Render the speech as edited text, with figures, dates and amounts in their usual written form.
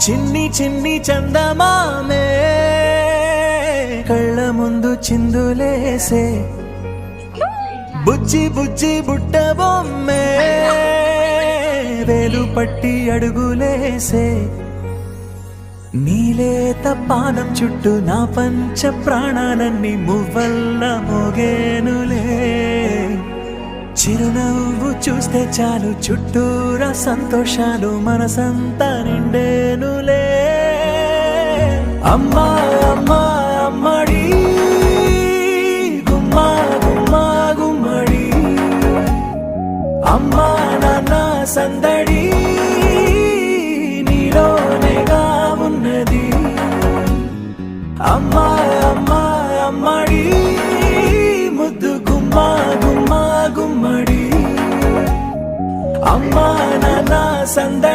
చిన్ని చిన్ని చందమామే కళ్ళ ముందు చిందులేసే బుజ్జి బుజ్జి బుట్ట బొమ్మే వేలు పట్టి అడుగులేసే నీలేత పానం చుట్టూ నా పంచ ప్రాణాలన్నీ మువ్వల్ల మోగేనులే చిరునవ్వు చూస్తే చాలు చుట్టూరా సంతోషాలు మనసంతా నిండేనులే అమ్మా అమ్మా అమ్మడి గుమ్మా గుమ్మా గుమ్మడి అమ్మా నాన్న సందడి నీలోనేగా ఉన్నది అమ్మా అమ్మా అమ్మడి ముద్దు గుమ్మా గుమ్మా గుమ్మడి అమ్మా నాన్న సందడి